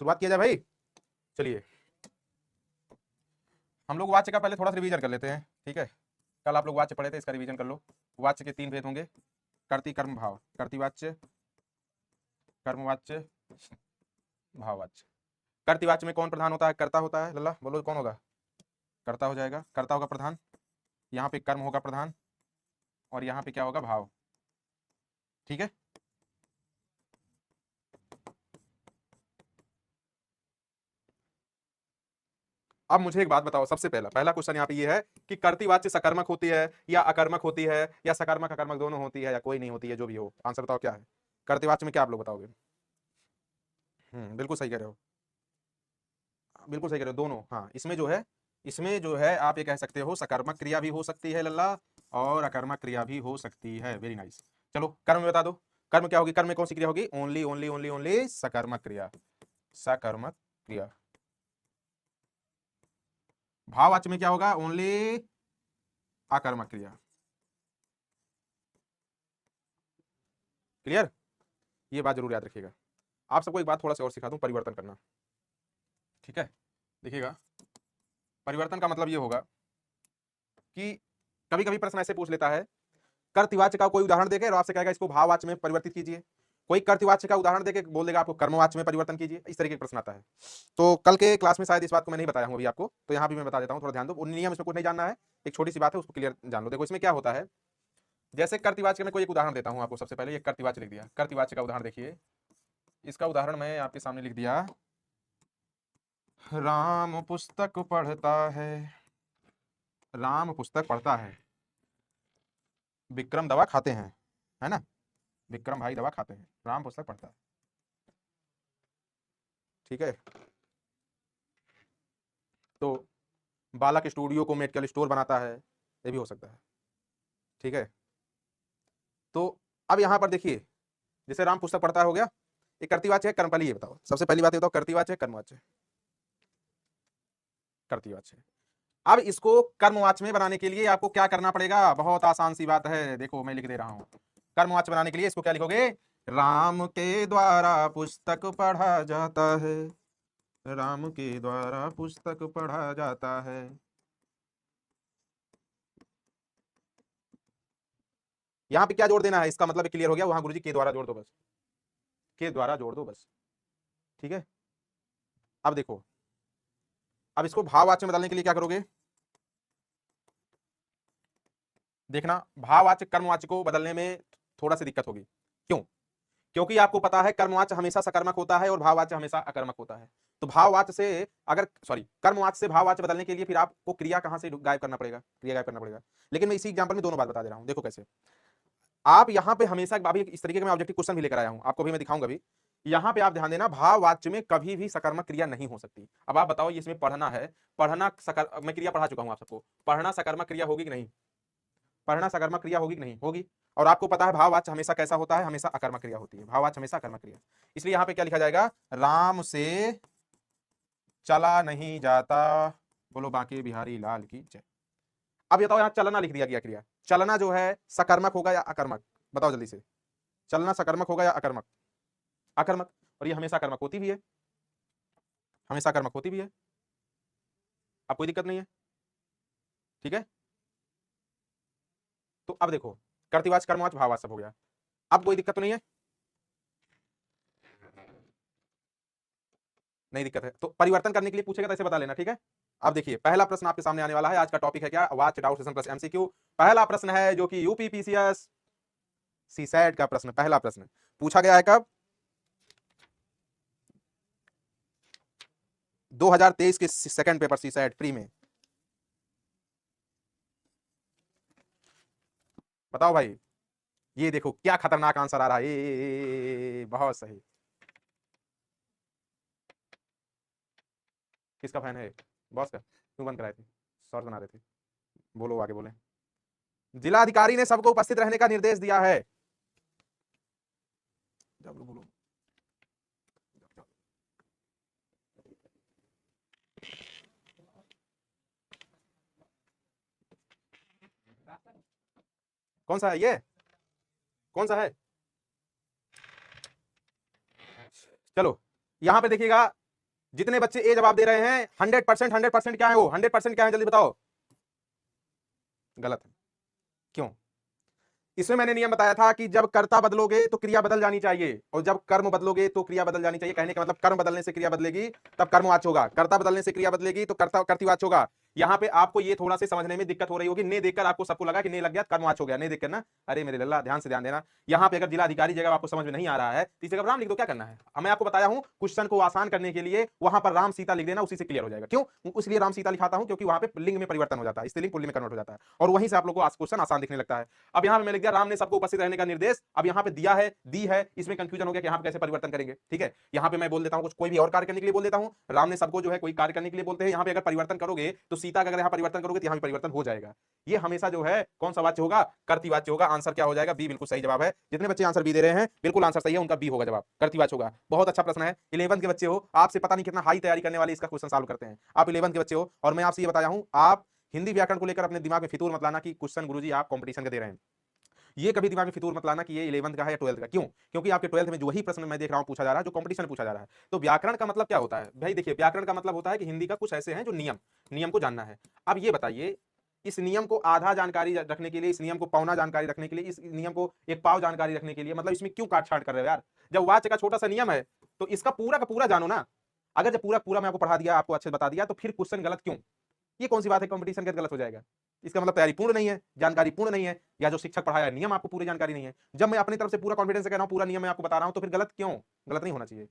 शुरुआत किया जाए भाई। चलिए हम लोग वाच्य का पहले थोड़ा सा रिवीजन कर लेते हैं, ठीक है। कल आप लोग वाच्य पढ़े थे, इसका रिवीजन कर लो। वाच्य के 3 भेद होंगे, कर्ती कर्म भाव। कर्तृवाच्य, कर्मवाच्य, भाववाच्य। कर्तृवाच्य में कौन प्रधान होता है? कर्ता होता है। लल्ला बोलो कौन होगा? कर्ता हो जाएगा, कर्ता होगा प्रधान। यहाँ पे कर्म होगा प्रधान और यहाँ पे क्या होगा? भाव। ठीक है। अब मुझे एक बात बताओ, सबसे पहला क्वेश्चन यहाँ पे ये है कि कर्तृवाच्य सकर्मक होती है या अकर्मक होती है या सकर्मक अकर्मक दोनों होती है या कोई नहीं होती है? जो भी हो आंसर बताओ क्या है। कर्तृवाच्य में क्या आप लोग बताओगे? बिल्कुल सही कह रहे हो, बिल्कुल सही कह रहे हो, दोनों। हाँ, इसमें जो है आप ये कह सकते हो सकर्मक क्रिया भी हो सकती है लल्ला और अकर्मक क्रिया भी हो सकती है। Very nice. चलो कर्म में बता दो, कर्म क्या होगी? कर्म में कौन सी क्रिया होगी? ओनली ओनली ओनली ओनली सकर्मक क्रिया, सकर्मक क्रिया। भाववाच्य में क्या होगा? ओनली अकर्मक क्रिया। क्लियर? ये बात जरूर याद रखिएगा। आप सबको एक बात थोड़ा सा और सिखा दूं, परिवर्तन करना। ठीक है, देखिएगा, परिवर्तन का मतलब ये होगा कि कभी कभी प्रश्न ऐसे पूछ लेता है, कर्तृवाच्य का कोई उदाहरण देके और आपसे कहेगा इसको भाववाच्य में परिवर्तित कीजिए। कोई कर्तृवाच्य का उदाहरण देके बोल देगा आपको कर्मवाच्य में परिवर्तन कीजिए। इस तरीके का प्रश्न आता है। तो कल के क्लास में शायद इस बात को मैं नहीं बताया हूं अभी आपको, तो यहां भी मैं बता देता हूं, थोड़ा ध्यान दो। नियम इसमें कुछ नहीं जानना है, एक छोटी सी बात है, उसको क्लियर जान लो। देखो इसमें क्या होता है, जैसे कर्तृवाच्य में कोई एक उदाहरण देता हूं आपको। सबसे पहले एक कर्तृवाच्य लिख दिया, कर्तृवाच्य का उदाहरण देखिए। इसका उदाहरण मैं आपके सामने लिख दिया, राम पुस्तक पढ़ता है, राम पुस्तक पढ़ता है, विक्रम दवा खाते हैं, है ना, विक्रम भाई दवा खाते हैं, राम पुस्तक पढ़ता है। ठीक है, तो बालक स्टूडियो को मेडिकल स्टोर बनाता है, ये भी हो सकता है। ठीक है, तो अब यहां पर देखिए, जैसे राम पुस्तक पढ़ता हो गया, एक कर्तृवाच्य है कर्म। पहले ये बताओ, सबसे पहली बात ये बताओ, कर्तृवाच्य है कर्मवाच्य है? कर्तृवाच्य है। अब इसको कर्मवाच्य में बनाने के लिए आपको क्या करना पड़ेगा? बहुत आसान सी बात है, देखो मैं लिख दे रहा हूं। कर्मवाच्य बनाने के लिए इसको क्या लिखोगे? राम के द्वारा पुस्तक पढ़ा जाता है, राम के द्वारा पुस्तक पढ़ा जाता है। यहां पे क्या जोड़ देना है? इसका मतलब क्लियर हो गया, वहां गुरुजी के द्वारा जोड़ दो बस, के द्वारा जोड़ दो बस। ठीक है, अब देखो, अब इसको भाववाच्य में बदलने के लिए क्या करोगे? देखना, भाववाच्य कर्मवाच्य को बदलने में थोड़ा सी दिक्कत होगी। क्यों? क्योंकि आपको पता है कर्मवाच्य हमेशा सकर्मक होता है और भाववाच्य हमेशा अकर्मक होता है। तो भाववाच्य से अगर कर्मवाच्य से भाववाच्य बदलने के लिए फिर आपको क्रिया कहां से गायब करना पड़ेगा? क्रिया गायब करना पड़ेगा। लेकिन मैं इसी एग्जांपल में दोनों बात बता दे रहा हूं, देखो कैसे। आप यहां पे हमेशा अभी इस तरीके का मैं ऑब्जेक्टिव क्वेश्चन भी लेकर आया हूं, आपको भी मैं दिखाऊंगा भी। यहां पे आप ध्यान देना, भाववाच्य में कभी भी सकर्मक क्रिया नहीं हो सकती। अब आप बताओ, इसमें पढ़ना है, पढ़ना मैं क्रिया पढ़ा चुका हूं आप सबको, पढ़ना सकर्मक क्रिया होगी कि नहीं? पढ़ना सकर्मक क्रिया होगी कि नहीं? होगी। और आपको पता है भाववाच्य हमेशा कैसा होता है? हमेशा अकर्मक क्रिया होती है, भाववाच्य हमेशा अकर्मक क्रिया। इसलिए यहां पे क्या लिखा जाएगा? राम से चला नहीं जाता, बोलो बांके बिहारी लाल की जय। अब बताओ, यहां चलना लिख दिया गया क्रिया, चलना जो है सकर्मक होगा या अकर्मक? बताओ जल्दी से, चलना सकर्मक होगा या अकर्मक? अकर्मक। और ये हमेशा कर्मक होती भी है, हमेशा कर्मक होती भी है। अब कोई दिक्कत नहीं है, ठीक है। तो अब देखो, कर्तृवाच्य कर्मवाच्य भाववाच्य सब हो गया, अब कोई दिक्कत तो नहीं है? नहीं दिक्कत है, तो परिवर्तन करने के लिए पूछेगा तो ऐसे बता लेना, ठीक है। अब देखिए, पहला प्रश्न आपके सामने आने वाला है। आज का टॉपिक है क्या? वाच्य डाउट सेशन प्लस एमसीक्यू। पहला प्रश्न है जो कि यूपी पीसीएस सीसैट का प्रश्न, पहला प्रश्न पूछा गया है कब? 2023 के सेकंड पेपर सीसैट प्री में। बताओ भाई, ये देखो क्या खतरनाक आंसर आ रहा है, बहुत सही। किसका फैन है? बॉस का? क्यों बंद कराए थे? सर बना रहे थे। बोलो आगे बोले। जिलाधिकारी ने सबको उपस्थित रहने का निर्देश दिया है। बोलो। कौन सा है ये? कौन सा है? चलो यहां पे देखिएगा, जितने बच्चे ए जवाब दे रहे हैं 100%, 100% क्या है वो, 100% क्या है जल्दी बताओ। गलत है। क्यों? इसमें मैंने नियम बताया था कि जब कर्ता बदलोगे तो क्रिया बदल जानी चाहिए, और जब कर्म बदलोगे तो क्रिया बदल जानी चाहिए। कहने का मतलब कर्म बदलने से क्रिया बदलेगी तब कर्मवाच्य होगा, कर्ता बदलने से क्रिया बदलेगी तो कर्ता कर्तृवाच्य होगा। यहाँ पे आपको ये थोड़ा सा समझने में दिक्कत हो रही होगी, ने देखकर आपको सबको लगा कि ने लग गया कर्मवाच्य हो गया, ने देखकर ना। अरे मेरे लल्ला ध्यान से ध्यान देना, यहाँ पे अगर जिलाधिकारी जगह आपको समझ में नहीं आ रहा है तो इस जगह राम लिख दो, क्या करना है। मैं आपको बताया हूं क्वेश्चन को आसान करने के लिए वहां पर राम सीता लिख देना, उसी से क्लियर हो जाएगा। क्यों? इसलिए राम सीता लिखाता हूं क्योंकि वहां पे लिंग में परिवर्तन हो जाता है, स्त्रीलिंग पुल्लिंग में कन्वर्ट हो जाता है, और वहीं से आप लोगों को क्वेश्चन आसान दिखने लगता है। अब यहाँ पे मैं लिख दिया राम ने सबको उपस्थित रहने का निर्देश। अब यहाँ पे दिया है, दी है, इसमें कंफ्यूजन हो गया कि यहाँ पे कैसे परिवर्तन करेंगे। ठीक है, यहाँ पे मैं बोल देता हूँ कुछ, कोई भी और कार्य करने के लिए बोल देता हूँ, राम ने सबको जो है कोई कार्य करने के लिए बोलते हैं। यहाँ पे अगर परिवर्तन करोगे तो सीता का अगर यहाँ परिवर्तन करोगे तो यहाँ भी परिवर्तन हो जाएगा। ये हमेशा जो है कौन सा वाच्य होगा, कर्तृवाच्य होगा। आंसर क्या हो जाएगा, बी बिल्कुल सही जवाब है। जितने बच्चे आंसर बी दे रहे हैं बिल्कुल आंसर सही है, उनका बी होगा जवाब, कर्तृवाच्य होगा। बहुत अच्छा प्रश्न है। 11th के बच्चे हो, आपसे पता नहीं कितना हाई तैयारी करने वाले इसका क्वेश्चन सॉल्व करते हैं। आप 11th के बच्चे हो और मैं आपसे ये बताया हूं, आप हिंदी व्याकरण को लेकर अपने दिमाग में फितूर मत लाना कि क्वेश्चन गुरुजी आप कंपटीशन के दे रहे हैं। ये कभी दिमाग में फितूर मत लाना कि ये 11th का है या 12th का। क्यों? क्योंकि आपके 12th में जो वही प्रश्न मैं देख रहा हूं पूछा जा रहा है जो कंपटीशन में पूछा जा रहा है। तो व्याकरण का मतलब क्या होता है भाई? देखिए, व्याकरण का मतलब होता है कि हिंदी का कुछ ऐसे हैं जो नियम को जानना है। अब ये बताइए, इस नियम को आधा जानकारी रखने के लिए, इस नियम को पौना जानकारी रखने के लिए, इस नियम को एक पाव जानकारी रखने के लिए, मतलब इसमें क्यों काट छाट कर रहे हो यार? जब वाच्य का छोटा सा नियम है तो इसका पूरा का पूरा जानो ना। अगर जब पूरा पूरा मैं आपको पढ़ा दिया, आपको अच्छे बता दिया, तो फिर क्वेश्चन गलत क्यों? ये कौन सी बात है कंपटीशन के गलत हो जाएगा? इसका मतलब तैयारी पूर्ण नहीं है, जानकारी पूर्ण नहीं है, या जो शिक्षक पढ़ाया नियम आपको पूरी जानकारी नहीं है। जब मैं अपनी तरफ से पूरा कॉन्फिडेंस से कह रहा हूं, पूरा नियम मैं आपको बता रहा हूं, तो फिर गलत क्यों? गलत नहीं होना चाहिए।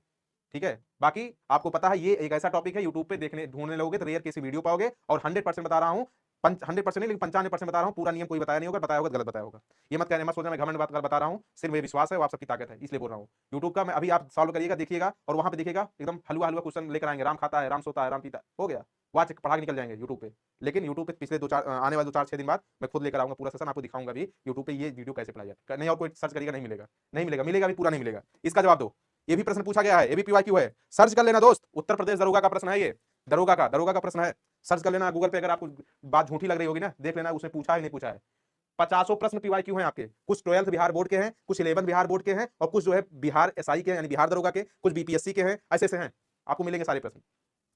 ठीक है, बाकी आपको पता है ये एक ऐसा टॉपिक है, यूट्यूब पे देखने ढूंढने लोगे तो रेयर किसी वीडियो पाओगे, और 100% बता रहा हूं, 100% नहीं लेकिन 95% बता रहा हूं, पूरा नियम कोई बताया नहीं होगा, बताया होगा गलत बताया होगा। ये मत कहने, मत सोचना मैं घमंड बात कर बता रहा हूं, सिर्फ मेरे विश्वास है, वो आप सबकी ताकत है इसलिए बोल रहा हूं। यूट्यूब का मैं अभी आप सॉल्व करिएगा, देखिएगा, और वहां पे देखिएगा एकदम हलवा हलवा क्वेश्चन लेकर आएंगे, राम खाता है, राम सोता है, राम पीता है, हो गया, वहां पढ़ा के निकल जाएंगे यूट्यूब पे। लेकिन यूट्यूब पे पिछले आने वाले 2-4-6 दिन बाद मैं खुद लेकर आऊंगा पूरा सेशन, आपको दिखाऊंगा भी यूट्यूब पे ये वीडियो कैसे पढ़ाया जाता है। नहीं और कोई सर्च करिएगा, नहीं मिलेगा, नहीं मिलेगा, मिलेगा भी पूरा नहीं मिलेगा। इसका जवाब दो। ये भी प्रश्न पूछा गया है, एबीपीवाईक्यू है, सर्च कर लेना दोस्त। उत्तर प्रदेश दरोगा का प्रश्न है ये, दरोगा का प्रश्न है, सर्च कर लेना गूगल पे। अगर आपको बात झूठी लग रही होगी ना, देख लेना उसने पूछा है नहीं पूछा है। 50 प्रश्न पीवाईक्यू हैं आपके, कुछ 12th बिहार बोर्ड के हैं, कुछ 11th बिहार बोर्ड के हैं, और कुछ जो है बिहार एसआई के यानी बिहार दरोगा के, कुछ बीपीएससी के हैं, ऐसे हैं, आपको मिलेंगे सारे प्रश्न।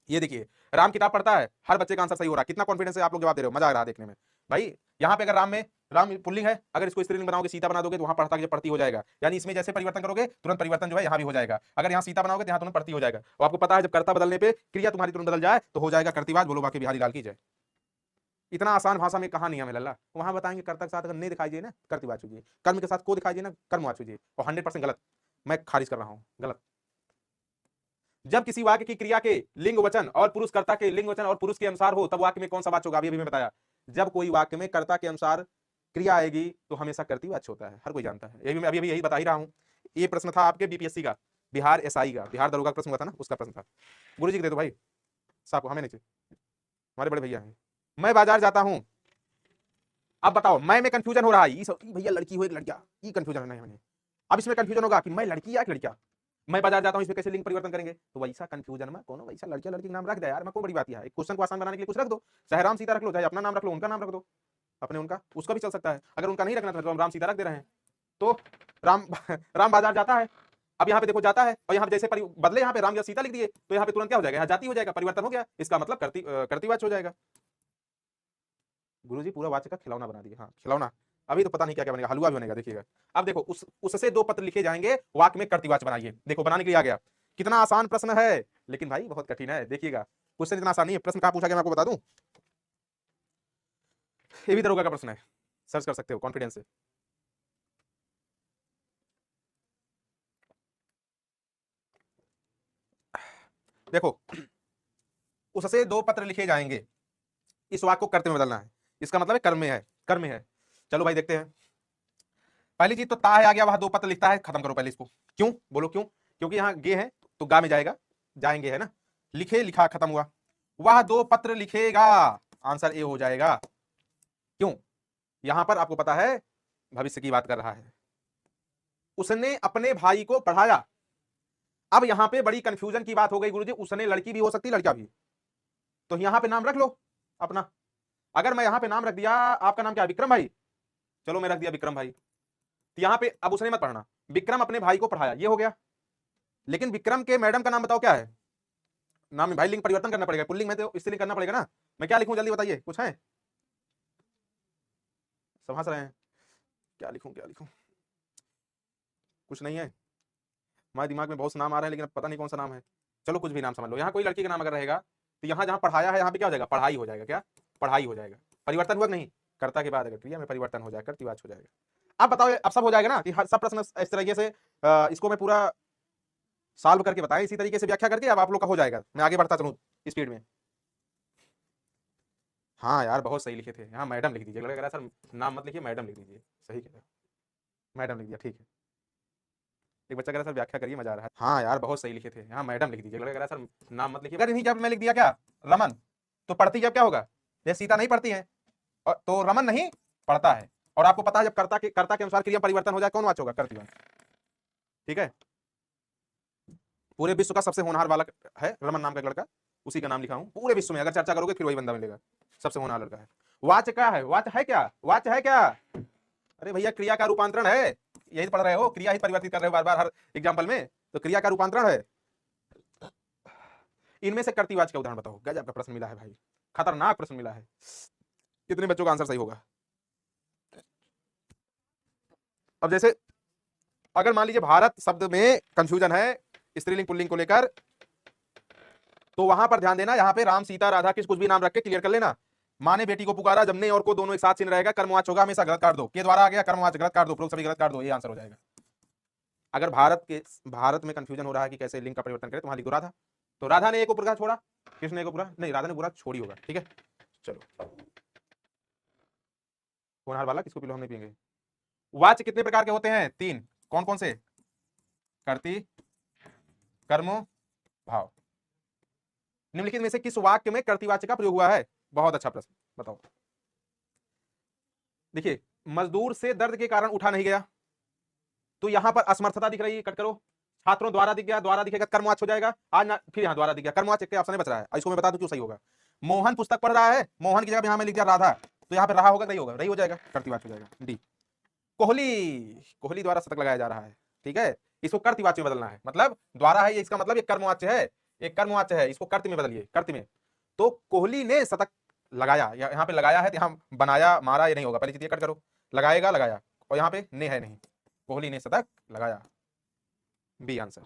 ये देखिए, राम किताब पढ़ता है, हर बच्चे का आंसर सही हो रहा है। कितना कॉन्फिडेंस है आप लोग जवाब दे रहे हो, मजा आ रहा है देखने में भाई। यहाँ पे अगर राम पुल्लिंग है, अगर इसको स्त्रीलिंग बनाओगे, सीता बना दोगे, तो वहां पढ़ता पढ़ती हो जाएगा। यानी इसमें जैसे परिवर्तन करोगे तुरंत परिवर्तन जो है यहाँ भी हो जाएगा। अगर यहाँ सीता बनाओगे तो यहाँ तुरंत पढ़ती हो जाएगा। और आपको पता है जब कर्ता बदलने पे क्रिया तुम्हारी तुरंत बदल जाए तो हो जाएगा कर्तृवाच्य। बोलो बाकी बिहारी लाल की जय। इतना आसान भाषा में कहा नियम है लल्ला। वहां बताएंगे कर्ता के साथ अगर नहीं दिखाई दिए ना कर्तृवाच्य कीजिए, कर्म के साथ को दिखाई दिए ना कर्मवाच्य कीजिए, और 100% गलत, मैं खारिज कर रहा हूं, गलत। जब किसी वाक्य की क्रिया के लिंग वचन और पुरुष कर्ता के लिंग वचन और पुरुष के अनुसार हो तब वाक्य में कौन सा वाच्य होगा? अभी मैं बताया, जब कोई वाक्य में कर्ता के अनुसार क्रिया आएगी तो हमेशा कर्तृवाच्य होता है, हर कोई जानता है। ये भी मैं अभी यही बता ही रहा हूं। ये प्रश्न था आपके बीपीएससी का, बिहार एसआई का, बिहार दरोगा का प्रश्न हुआ था ना, उसका प्रश्न था। गुरुजी को दे दो भाई, साहब हमें नहीं चाहिए, हमारे बड़े भैया हैं। मैं बाजार जाता हूं, अब बताओ मैं में कंफ्यूजन हो रहा है, भैया लड़की हो एक लड़का, ये कंफ्यूजन है मैंने। अब इसमें कंफ्यूजन होगा कि मैं लड़की या एक लड़का। मैं बाजार जाता हूं, इसमें कैसे लिंग परिवर्तन करेंगे? तो वैसा कंफ्यूजन में कौन वैसा लड़का लड़की का नाम रख दे यार, मैं को बड़ी बात है। एक क्वेश्चन को आसान बनाने के लिए कुछ रख दो, चाहे राम सीता रख लो, चाहे अपना नाम रख लो, उनका नाम रख दो, अपने उनका, उसका भी चल सकता है। अगर उनका नहीं रखना तो हम राम सीता रख दे रहे हैं। तो राम राम बाजार जाता है, अब यहाँ पे देखो जाता है, और यहाँ पे जैसे बदले यहाँ पे राम या सीता लिख दिए तो यहाँ पे तुरंत क्या हो जाएगा, यहाँ जाति हो जाएगा, परिवर्तन हो गया, इसका मतलब कर्तृवाच्य हो जाएगा। गुरुजी पूरा वाच्य का खिलौना बना दिया। हाँ खिलौना, अभी तो पता नहीं क्या क्या बनेगा, हलवा भी बनेगा देखिएगा। अब देखो उससे दो पत्र लिखे जाएंगे, वाक्य में कर्तृवाच्य बनाइए। देखो बनाने के लिए आ गया, कितना आसान प्रश्न है, लेकिन भाई बहुत कठिन है। देखिएगा क्वेश्चन इतना आसान नहीं है। प्रश्न कहाँ पूछा गया मैं आपको बता दूं, ये भी दरोगा का प्रश्न है, सर्च कर सकते हो कॉन्फिडेंस से। देखो उससे दो पत्र लिखे जाएंगे, इस वाक्य को कर्तव्य में बदलना है, इसका मतलब है कर्म में है, कर्म में है। चलो भाई देखते हैं। पहली चीज तो ता है आ गया, वहां दो पत्र लिखता है, खत्म करो पहले इसको। क्यों बोलो क्यों? क्योंकि यहाँ गे है तो गा में जाएगा, जाएंगे है ना, लिखे लिखा खत्म हुआ, वह दो पत्र लिखेगा, आंसर ए हो जाएगा। क्यों? यहां पर आपको पता है भविष्य की बात कर रहा है, उसने अपने भाई को पढ़ाया। अब यहां पे बड़ी कंफ्यूजन की बात हो गई गुरुजी, उसने लड़की भी हो सकती लड़का भी, तो यहां पे नाम रख लो अपना। अगर मैं यहां पे नाम रख दिया, आपका नाम क्या है, विक्रम भाई, चलो मैं रख दिया विक्रम भाई, तो यहां पे अब उसने मत पढ़ना, विक्रम अपने भाई को पढ़ाया, ये हो गया। लेकिन विक्रम के मैडम का नाम बताओ क्या है? नाम में भाई लिंग परिवर्तन करना पड़ेगा, पुल्लिंग में तो स्त्रीलिंग करना पड़ेगा ना। मैं क्या लिखूं जल्दी बताइए, कुछ है? सब हंस रहे हैं, क्या लिखूं क्या लिखूं, कुछ नहीं है। हमारे दिमाग में बहुत से नाम आ रहे हैं लेकिन अब पता नहीं कौन सा नाम है। चलो कुछ भी नाम समझ लो, यहाँ कोई लड़की का नाम अगर रहेगा तो यहाँ जहाँ पढ़ाया है यहाँ पे क्या हो जाएगा, पढ़ाई हो जाएगा। क्या पढ़ाई हो जाएगा, परिवर्तन हुआ कि नहीं, कर्ता के बाद अगर क्रिया में परिवर्तन हो जाएगा कर्तृवाच हो जाएगा। अब बताओ, अब सब हो जाएगा ना कि हर सब प्रश्न इस तरीके से इसको मैं पूरा सॉल्व करके बताएं, इसी तरीके से व्याख्या करके अब आप लोग का हो जाएगा। मैं आगे बढ़ता चलूं स्पीड में। हाँ यार बहुत सही लिखे थे, यहाँ मैडम लिख दीजिए, लग रहा है सर नाम मत लिखिए, मैडम लिख दीजिए, सही कह रहे हो, मैडम लिख दिया, ठीक है। एक बच्चा कह रहा है सर व्याख्या करिए मजा आ रहा है। हाँ यार बहुत सही लिखे थे, यहाँ मैडम लिख दीजिए, लग रहा है सर नाम मत लिखिए। अगर नहीं जब मैं लिख दिया क्या रमन, तो पढ़ती जब क्या होगा, ये सीता नहीं पढ़ती है और तो रमन नहीं पढ़ता है। और आपको पता है जब कर्ता के अनुसार क्रिया परिवर्तन हो जाए कौन वाच होगा, कर्तृवाच। ठीक है, पूरे विश्व का सबसे होनहार बालक है रमन नाम का एक लड़का, उसी का नाम लिखा हूं। पूरे विश्व में अगर चर्चा करोगे फिर वही बंदा मिलेगा, सबसे होनहार लड़का है। वाच क्या है, वाच है क्या, वाच है क्या, अरे भैया क्रिया का रूपांतरण है, यही पढ़ रहे हो, क्रिया ही परिवर्तित कर रहे हो बार बार हर एग्जाम्पल में, तो क्रिया का रूपांतरण है। इनमें से कर्तृवाच का उदाहरण बताओ। गजब का प्रश्न मिला है भाई, खतरनाक प्रश्न मिला है। कितने बच्चों का आंसर सही होगा? अब जैसे अगर मान लीजिए भारत शब्द में कंफ्यूजन है स्त्रीलिंग पुल्लिंग को लेकर, तो वहां पर ध्यान देना, यहाँ पे राम सीता राधा किस कुछ भी नाम रख के क्लियर कर लेना। माँ ने बेटी को पुकारा, जब ने और को दोनों एक साथ चिन्ह रहेगा, कर्मवाच होगा, हमेशा गलत काट दो, के द्वारा आ गया कर्मवाच गलत काट दो, उपरोक्त सभी गलत काट दो, ये आंसर हो जाएगा। अगर भारत में कंफ्यूजन हो रहा है कि कैसे लिंग का परिवर्तन करें तो वहां लिख दो राधा, तो राधा ने एक उपग्रह छोड़ा, कृष्ण ने एक उपग्रह नहीं, राधा ने पूरा छोड़ी होगा। ठीक है चलो, होनहार वाला किसको पिलो हम नहीं पियेंगे। वाच कितने प्रकार के होते हैं, 3। कौन कौन से, कर्ती कर्म भाव। निम्नलिखित में से किस वाक्य में कर्तृवाच्य का प्रयोग हुआ है? बहुत अच्छा प्रश्न, बताओ। देखिए मजदूर से दर्द के कारण उठा नहीं गया, तो यहां पर असमर्थता दिख रही है, कट करो। छात्रों द्वारा दिख गया, द्वारा दिखेगा कर्मवाच हो जाएगा, आज ना फिर यहां द्वारा दिख गया, कर्मवाच एक ऑप्शन बच रहा है, इसको मैं बता दूं क्यों सही होगा। मोहन पुस्तक पढ़ रहा है, मोहन की जगह यहां मैं लिख दिया राधा, तो यहां पे रहा होगा, नहीं होगा, रही हो जाएगा, कर्तृवाच हो जाएगा। डी कोहली, कोहली द्वारा शतक लगाया जा रहा है, ठीक है, इसको कर्तृवाच्य में बदलना है, मतलब द्वारा है ये, इसका मतलब ये कर्मवाच्य है, एक कर्मवाच्य है, इसको कर्त में बदलिए, कर्त में। तो कोहली ने शतक लगाया, यहाँ पे लगाया है तो यहाँ बनाया मारा ये नहीं होगा, पहले चीज कट करो, लगाएगा लगाया, और यहाँ पे ने है नहीं, कोहली ने शतक लगाया, बी आंसर।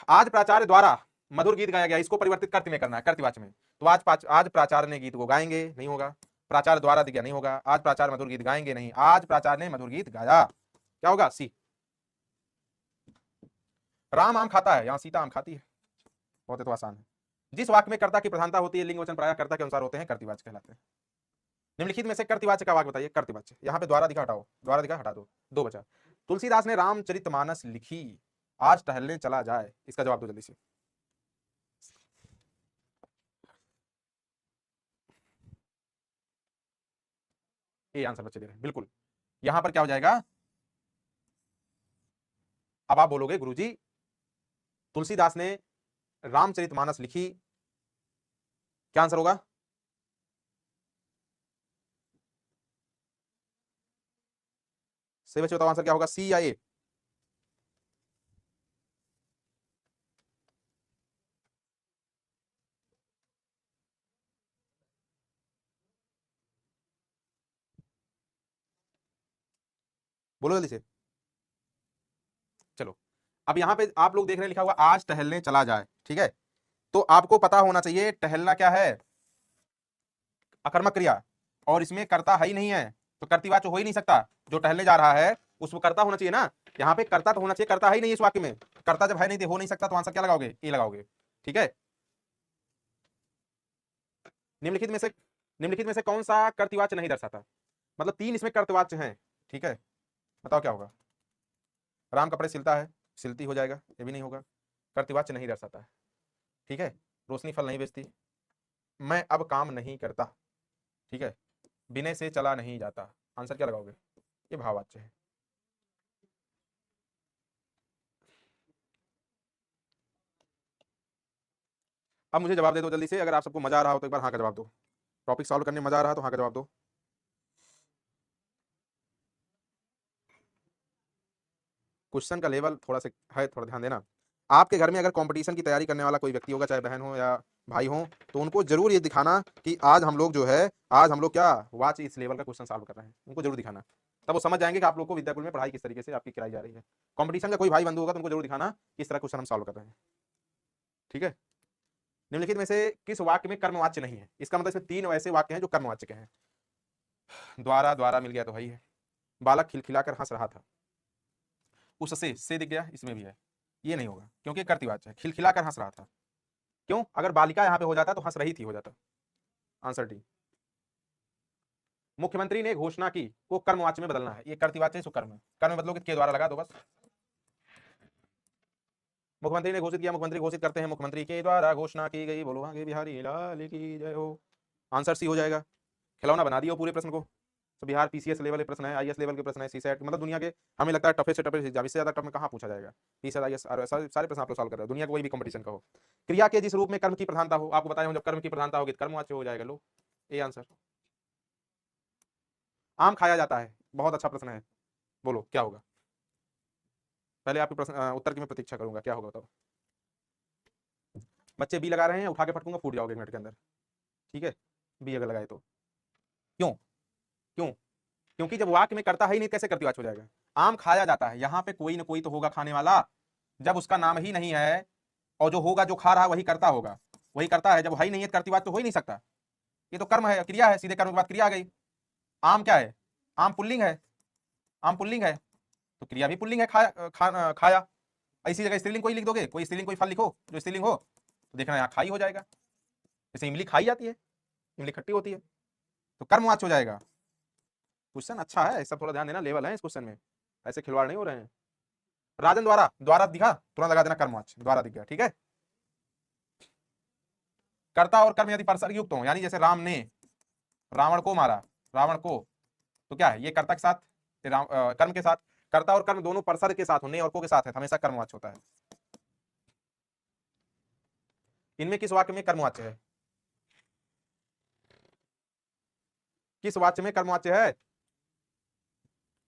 आज प्राचार्य द्वारा मधुर गीत गाया गया, इसको परिवर्तित कर्त में करना है, कर्तवाच्य में। तो आज प्राचार्य ने गीत को गाएंगे, नहीं होगा, प्राचार्य द्वारा दिया नहीं होगा, आज प्राचार्य मधुर गीत गाएंगे नहीं, आज प्राचार्य ने मधुर गीत गाया, क्या होगा, सी। राम आम खाता है, यहां सीता आम खाती है, बहुत तो आसान है। जिस वाक्य में कर्ता की प्रधानता होती है, लिंग वचन प्रायः कर्ता के अनुसार होते हैं, कर्तृवाच्य कहलाते हैं। निम्नलिखित में से कर्तृवाच्य का वाक्य बताइए, कर्तृवाच्य। यहाँ पे द्वारा दिखा हटाओ, द्वारा दिखा हटा दो, 2 बचा। तुलसीदास ने रामचरितमानस लिखी, आज टहलने चला जाए, इसका जवाब दो जल्दी से। ये आंसर बच्चे दे रहे हैं, बिल्कुल। यहां पर क्या हो जाएगा, अब आप बोलोगे गुरुजी तुलसीदास ने रामचरितमानस लिखी, क्या आंसर होगा? सही बच्चे बताओ आंसर क्या होगा, सी या ए? बोलो जल्दी से। चलो अब यहां पे आप लोग देख रहे हैं लिखा हुआ आज टहलने चला जाए, ठीक है, तो आपको पता होना चाहिए टहलना क्या है, अकर्मक क्रिया, और इसमें कर्ता है ही नहीं है, तो कर्तृवाच्य हो ही नहीं सकता। जो टहलने जा रहा है उसमें कर्ता होना चाहिए ना, यहाँ पे कर्ता तो होना चाहिए, कर्ता है ही नहीं इस वाक्य में, कर्ता जब है नहीं हो नहीं सकता, तो आंसर क्या लगाओगे, ए लगाओगे। ठीक है, निम्नलिखित में से कौन सा कर्तृवाच्य नहीं दर्शाता, मतलब 3 इसमें कर्तवाच्य हैं, ठीक है, बताओ क्या होगा। राम कपड़े सिलता है, सिलती हो जाएगा, ये भी नहीं होगा, कर्तृवाच्य नहीं दर्शाता है। ठीक है, रोशनी फल नहीं बेचती, मैं अब काम नहीं करता, ठीक है, बिना से चला नहीं जाता, आंसर क्या लगाओगे, ये भाववाच्य है। अब मुझे जवाब दे दो जल्दी से, अगर आप सबको मजा आ रहा हो तो एक बार हाँ का जवाब दो, टॉपिक सॉल्व करने में मजा आ रहा है तो हाँ का जवाब दो। क्वेश्चन का लेवल थोड़ा सा है, थोड़ा ध्यान देना। आपके घर में अगर कंपटीशन की तैयारी करने वाला कोई व्यक्ति होगा, चाहे बहन हो या भाई हो, तो उनको जरूर ये दिखाना कि आज हम लोग जो है, आज हम लोग क्या वाच इस लेवल का क्वेश्चन सॉल्व कर रहे हैं, उनको जरूर दिखाना। तब वो समझ जाएंगे कि आप लोग को विद्याकुल में पढ़ाई किस तरीके से आपकी कराई जा रही है। कंपटीशन का कोई भाई बंधु होगा तो उनको जरूर दिखाना किस तरह क्वेश्चन हम सॉल्व कर रहे हैं। ठीक है। निम्नलिखित में से किस वाक्य में कर्मवाच्य नहीं है? इसका मतलब इसमें 3 ऐसे वाक्य हैं जो कर्मवाच्य के हैं। द्वारा, द्वारा मिल गया तो वही है। बालक खिलखिलाकर हंस रहा था, उससे से दिख गया, इसमें भी है, ये नहीं होगा क्योंकि कर्तृवाच्य है। खिलखिलाकर हंस रहा था, क्यों? अगर बालिका यहां पे हो जाता तो हंस रही थी हो जाता। Answer D. मुख्यमंत्री ने घोषणा की को कर्मवाच्य में बदलना है, ये कर्तृवाच्य है, कर्म है। कर्म बदलोगे के द्वारा लगा दो बस। मुख्यमंत्री ने घोषित किया, मुख्यमंत्री घोषित करते हैं, मुख्यमंत्री के द्वारा घोषणा की गई, बोलो आगे बिहारी लाल की जय हो। आंसर सी हो जाएगा। खिलौना बना दिया पूरे प्रश्न को। तो बिहार पीसीएस लेवल के प्रश्न है, आईएएस लेवल के प्रश्न है, सीसेट, मतलब दुनिया के हमें लगता है टफे से टफे एग्जाम, इससे ज्यादा टफ में कहां पूछा जाएगा। पीसीएस, आईएएस और सारे प्रश्न आप लोग सॉल्व कर रहे हो, दुनिया कोई भी कंपटीशन का हो। क्रिया के जिस रूप में कर्म की प्रधानता हो, आपको बताया जब कर्म की प्रधानता होगी तो कर्मवाच्य हो जाएगा। लो ए आंसर। आम खाया जाता है, बहुत अच्छा प्रश्न है, बोलो क्या होगा? पहले आपके प्रश्न उत्तर की मैं प्रतीक्षा करूंगा, क्या होगा बताओ। बच्चे बी लगा रहे हैं, उठा के फटकूंगा, फूट जाओगे 1 मिनट के अंदर। ठीक है, बी अगर लगाए तो। क्यों? क्यों? क्योंकि जब वाक्य में करता है ही नहीं, कैसे कर्तृवाच्य हो जाएगा? आम खाया जाता है, यहां पे कोई ना कोई तो होगा खाने वाला, जब उसका नाम ही नहीं है और जो होगा, जो खा रहा है वही करता होगा, वही करता है। जब है ही नहीं है कर्तृवाच्य तो हो ही नहीं सकता। ये तो कर्म है, क्रिया है, सीधे कर्म के बाद क्रिया आ गई। आम क्या है? आम पुल्लिंग है, आम पुल्लिंग है तो क्रिया भी पुल्लिंग है, खाया। इसी जगह स्त्रीलिंग कोई लिख दोगे, कोई स्त्रीलिंग कोई फल लिखो जो स्त्रीलिंग हो, तो देखना यहाँ खाई हो जाएगा। जैसे इमली खाई जाती है, इमली खट्टी होती है, तो कर्मवाच्य हो जाएगा। क्वेश्चन अच्छा है, सब थोड़ा ध्यान देना, लेवल है इस क्वेश्चन में, ऐसे खिलवाड़ नहीं हो रहे हैं। राजन द्वारा, द्वारा दिखा, तुरंत लगा देना कर्मवाच्य, द्वारा दिख गया। ठीक है। कर्ता और कर्म यदि परस्पर युक्त हो, यानी जैसे राम ने रावण को मारा, रावण को, तो क्या है ये कर्ता के साथ, कर्म के साथ। कर्ता और कर्म दोनों परसर के साथ हो, ने और को के साथ है, हमेशा कर्मवाच्य होता है। इनमें किस वाक्य में कर्मवाच्य है? किस वाक्य में कर्मवाच्य है?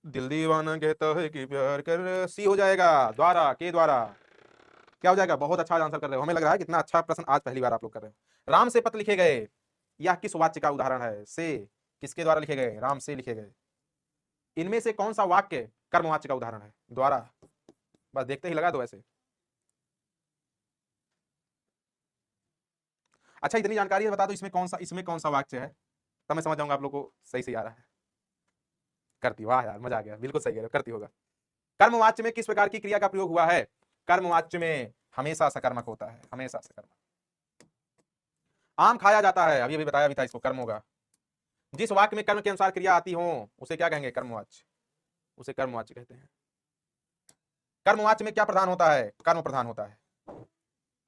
दिल दीवाना कहता है कि प्यार कर, सी हो जाएगा, द्वारा, के द्वारा। क्या हो जाएगा? बहुत अच्छा आंसर कर रहे हो, हमें लग रहा है कितना अच्छा प्रश्न आज पहली बार आप लोग कर रहे हो। राम से पत्र लिखे गए, यह किस वाक्य का उदाहरण है? से किसके द्वारा लिखे गए? राम से लिखे गए। इनमें से कौन सा वाक्य कर्मवाच्य का उदाहरण है? द्वारा। बस देखते ही लगा दो ऐसे। अच्छा, इतनी जानकारी है, बता दो इसमें कौन सा वाक्य है, तब मैं समझ जाऊंगा आप लोग को सही से आ रहा है। करती, वाह यार मजा आ गया, बिल्कुल सही है, करती होगा। कर्मवाच्य में किस प्रकार की क्रिया का प्रयोग हुआ है? कर्मवाच्य में हमेशा सकर्मक होता है, हमेशा सकर्मक। आम खाया जाता है, अभी अभी बताया भी था इसको, कर्म होगा। जिस वाक्य में कर्म के अनुसार क्रिया आती हो उसे क्या कहेंगे? कर्मवाच्य, उसे कर्मवाच्य कहते हैं। कर्मवाच्य में क्या प्रधान होता है? कर्म प्रधान होता है।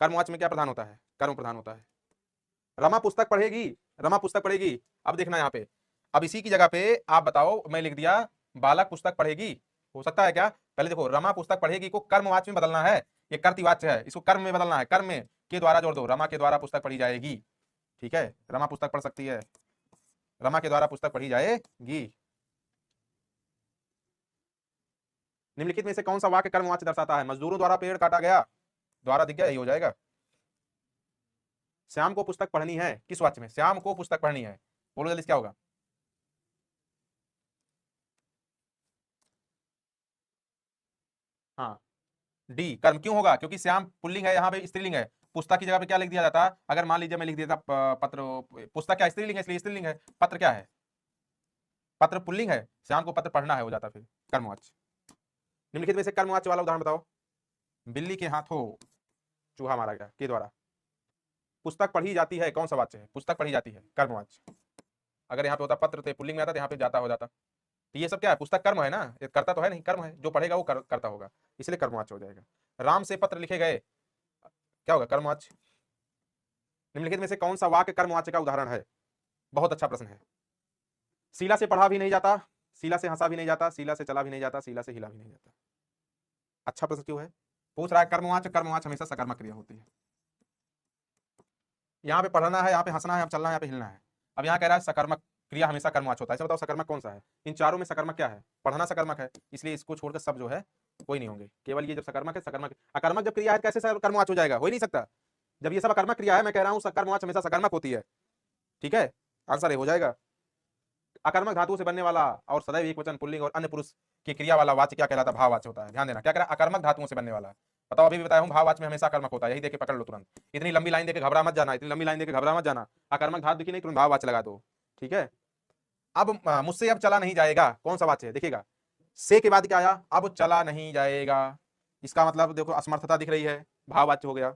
कर्मवाच्य में क्या प्रधान होता है? कर्म प्रधान होता है। रमा पुस्तक पढ़ेगी, रमा पुस्तक पढ़ेगी। अब देखना यहाँ पे, अब इसी की जगह पे आप बताओ, मैं लिख दिया बालक पुस्तक पढ़ेगी, हो सकता है क्या? पहले देखो, रमा पुस्तक पढ़ेगी को कर्मवाच्य में बदलना है, ये कर्तृवाच्य है, इसको कर्म में बदलना है, कर्म में के द्वारा जोड़ दो, रमा के द्वारा पुस्तक पढ़ी जाएगी। ठीक है, रमा पुस्तक पढ़ सकती है, रमा के द्वारा पुस्तक पढ़ी जाएगी। निम्नलिखित में से कौन सा वाक्य कर्मवाच्य दर्शाता है? मजदूरों द्वारा पेड़ काटा गया, द्वारा दिख गया, यही हो जाएगा। श्याम को पुस्तक पढ़नी है, किस वाक्य में? श्याम को पुस्तक पढ़नी है, बोलो जल्दी क्या होगा? हाँ, डी कर्म। क्यों होगा? क्योंकि श्याम पुल्लिंग है, यहाँ पे स्त्रीलिंग है। पुस्तक की जगह पे क्या लिख दिया जाता? अगर मान लीजिए मैं लिख देता पत्र, पुस्तक क्या स्त्रीलिंग है, इसलिए स्त्रीलिंग है। पत्र क्या है? पत्र पुल्लिंग है, श्याम को पत्र पढ़ना है, हो जाता फिर कर्मवाच्य। निम्नलिखित में से कर्मवाच्य वाला उदाहरण बताओ। बिल्ली के हाथों चूहा मारा गया, के द्वारा। पुस्तक पढ़ी जाती है, कौन सा वाच्य है? पुस्तक पढ़ी जाती है, कर्मवाच्य। अगर यहाँ पे होता पत्र थे, पुल्लिंग में आता तो यहाँ पे जाता हो जाता। तो ये सब क्या है? पुस्तक कर्म है ना, ये करता तो है नहीं, कर्म है, जो पढ़ेगा वो करता होगा, इसलिए कर्मवाच्य हो जाएगा। राम से पत्र लिखे गए, क्या होगा? कर्मवाच्य। निम्नलिखित में से कौन सा वाक्य कर्मवाच्य का उदाहरण है? बहुत अच्छा प्रश्न है। शीला से पढ़ा भी नहीं जाता, शीला से हंसा भी नहीं जाता, शीला से चला भी नहीं जाता, शीला से हिला भी नहीं जाता। अच्छा प्रश्न क्यों है? पूछ रहा है कर्मवाच्य, कर्मवाच्य हमेशा सकर्मक क्रिया होती है। यहाँ पे पढ़ना है, यहाँ पे हंसना है, यहाँ चलना है, यहाँ पे हिलना है। अब यहाँ कह रहा है सकर्मक क्रिया हमेशा कर्मवाच्य होता है, बताओ सकर्मक कौन सा है? इन चारों में सकर्मक क्या है? पढ़ना सकर्मक है, इसलिए इसको छोड़कर सब जो है कोई नहीं होंगे। केवल ये जब सकर्मक है, सकर्मक अकर्मक जब क्रिया है कैसे कर्मवाच हो जाएगा? हो ही नहीं सकता। जब ये सब अकर्मक क्रिया है, मैं कह रहा हूं कर्मवाच हमेशा सकर्मक होती है। ठीक है, आंसर ए हो जाएगा। अकर्मक धातुओं से बनने वाला और सदैव एक वचन पुल्लिंग और अन्य पुरुष की क्रिया वाला वाच्य क्या कहलाता है? भाववाच्य होता है। ध्यान देना, क्या कह रहा है? अकर्मक धातुओं से बनने वाला। बताओ, अभी भी बताया हूं भाववाच्य में हमेशा कर्मक होता है। यही देख के पकड़ लो तुरंत। इतनी लंबी लाइन देके घबरा मत जाना, इतनी लंबी लाइन देके घबरा मत जाना। अकर्मक धातु दिखी नहीं, तुरंत भाववाच्य लगा दो। ठीक है, अब मुझसे अब चला नहीं जाएगा, कौन सा वाच्य है? देखिएगा, से के बाद क्या आया? अब चला नहीं जाएगा। इसका मतलब देखो, असमर्थता दिख रही है, भाववाच्य हो गया।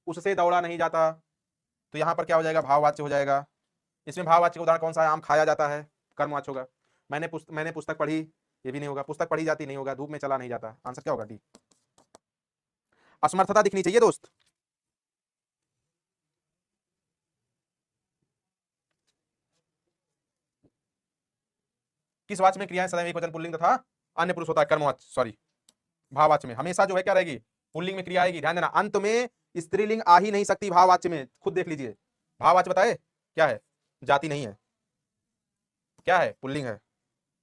उससे दौड़ा नहीं जाता, तो यहां पर क्या हो जाएगा? भाववाच्य हो जाएगा। इसमें भाववाच्य का उदाहरण कौन सा है? आम खाया जाता है, कर्मवाच्य होगा। मैंने पुस्तक पढ़ी, ये भी नहीं होगा। पुस्तक पढ़ी जाती, नहीं होगा। धूप में चला नहीं जाता, आंसर क्या होगा? डी। असमर्थता दिखनी चाहिए दोस्त। किस वाच्य में क्रियाएं सदैव एक वचन पुल्लिंग तथा अन्य पुरुष होता है? कर्मवाच्य, सॉरी, भाववाच्य में हमेशा जो है क्या रहेगी? पुल्लिंग में क्रिया आएगी। ध्यान देना, अंत में स्त्रीलिंग आ ही नहीं सकती भाववाच्य में। खुद देख लीजिए, भाववाच्य बताए क्या है? जाति नहीं है। क्या है? पुल्लिंग है।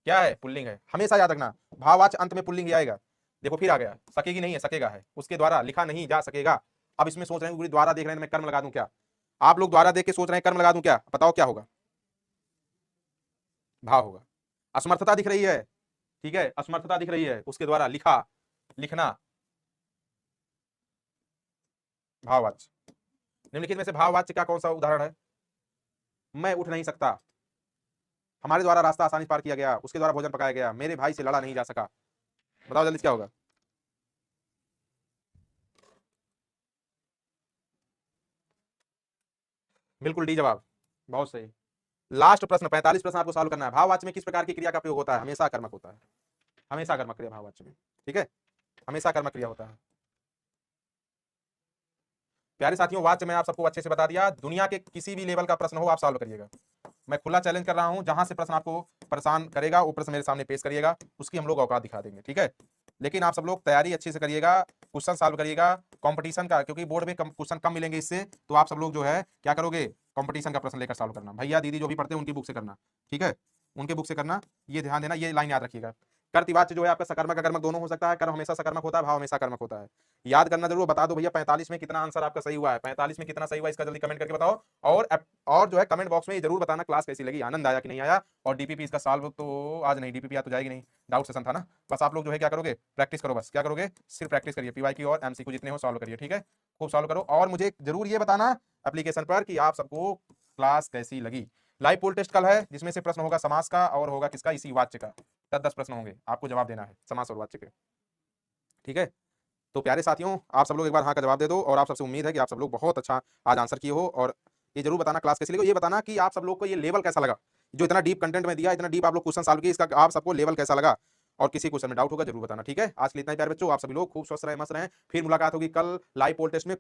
क्या है? पुल्लिंग है। हमेशा याद रखना, भाववाच्य अंत में पुल्लिंग ही आएगा। देखो फिर आ गया, सकेगी नहीं है, सकेगा है। उसके द्वारा लिखा नहीं जा सकेगा। अब इसमें सोच रहे हैं द्वारा देख रहे हैं, मैं कर्म लगा दूं क्या? आप लोग द्वारा देख के सोच रहे हैं कर्म लगा दूं क्या? बताओ क्या होगा? भाव होगा। असमर्थता दिख रही है, ठीक है, असमर्थता दिख रही है, उसके द्वारा लिखा, लिखना, भाववाच्य। निम्नलिखित में से भाववाच्य का कौन सा उदाहरण है? मैं उठ नहीं सकता, हमारे द्वारा रास्ता आसानी से पार किया गया, उसके द्वारा भोजन पकाया गया, मेरे भाई से लड़ा नहीं जा सका। बताओ जल्दी क्या होगा? बिल्कुल डी जवाब, बहुत सही। लास्ट प्रश्न 45 प्रश्न आपको सॉल्व करना है। भाववाच्य में किस प्रकार की क्रिया का प्रयोग होता है? हमेशा कर्मक होता है। हमेशा कर्मक क्रिया भाववाच्य में, ठीक है, हमेशा कर्मक क्रिया होता है। प्यारे साथियों, वाच्य में आप सबको अच्छे से बता दिया। दुनिया के किसी भी लेवल का प्रश्न हो, आप सॉल्व करिएगा। मैं खुला चैलेंज कर रहा हूं, जहां से प्रश्न आपको परेशान करेगा वो प्रश्न मेरे सामने पेश करिएगा, उसकी हम लोग औकात दिखा देंगे। ठीक है, लेकिन आप सब लोग तैयारी अच्छे से करिएगा, क्वेश्चन सॉल्व करिएगा कंपटीशन का, क्योंकि बोर्ड में क्वेश्चन कम मिलेंगे इससे, तो आप सब लोग जो है क्या करोगे? कंपटीशन का प्रश्न लेकर सॉल्व करना। भैया दीदी जो भी पढ़ते हैं उनकी बुक से करना, ठीक है, उनके बुक से करना। ये ध्यान देना, ये लाइन याद रखिएगा। कर्तवाच्य जो है आपका सकर्मक अकर्मक दोनों हो सकता है। कर्म हमेशा सकर्मक होता है, भाव हमेशा कर्मक होता है। याद करना जरूर। बता दो भैया 45 में कितना आंसर आपका सही हुआ है? 45 में कितना सही हुआ इसका जल्दी कमेंट करके बताओ। और जो है कमेंट बॉक्स में ये जरूर बताना क्लास कैसी लगी, आनंद आया कि नहीं आया। और डीपीपी इसका सॉल्व तो आज नहीं, डीपीपी आज तो जाएगी नहीं, डाउट सेशन था ना। बस आप लोग जो है क्या करोगे? प्रैक्टिस करो। बस क्या करोगे? सिर्फ प्रैक्टिस करिए, पीवाई की और एमसीक्यू जितने हो सॉल्व करिए। ठीक है, खूब सॉल्व करो। और मुझे जरूर ये बताना एप्लीकेशन पर कि आप सबको क्लास कैसी लगी। लाइव पोल टेस्ट कल है, जिसमें से प्रश्न होगा समास का और होगा किसका? इसी वाच्य का। 10 प्रश्न होंगे, आपको जवाब देना है समास और वाच्य के। ठीक है, तो प्यारे साथियों, आप सब लोग एक बार हाँ का जवाब दे दो। और आप सबसे उम्मीद है कि आप सब लोग बहुत अच्छा आज आंसर किए हो। और ये जरूर बताना क्लास कैसी लगी। ये बताना कि आप सब लोग को ये लेवल कैसा लगा, जो इतना डीप कंटेंट में दिया, इतना डीप आप लोग क्वेश्चन सॉल्व किए, इसका आप सबको लेवल कैसा लगा। और किसी क्वेश्चन में डाउट होगा जरूर बताना। ठीक है, आज के लिए इतना ही प्यारे बच्चों, आप सभी लोग खूब स्वस्थ रहे, मस्त रहें। फिर मुलाकात होगी कल लाइव पोल टेस्ट में।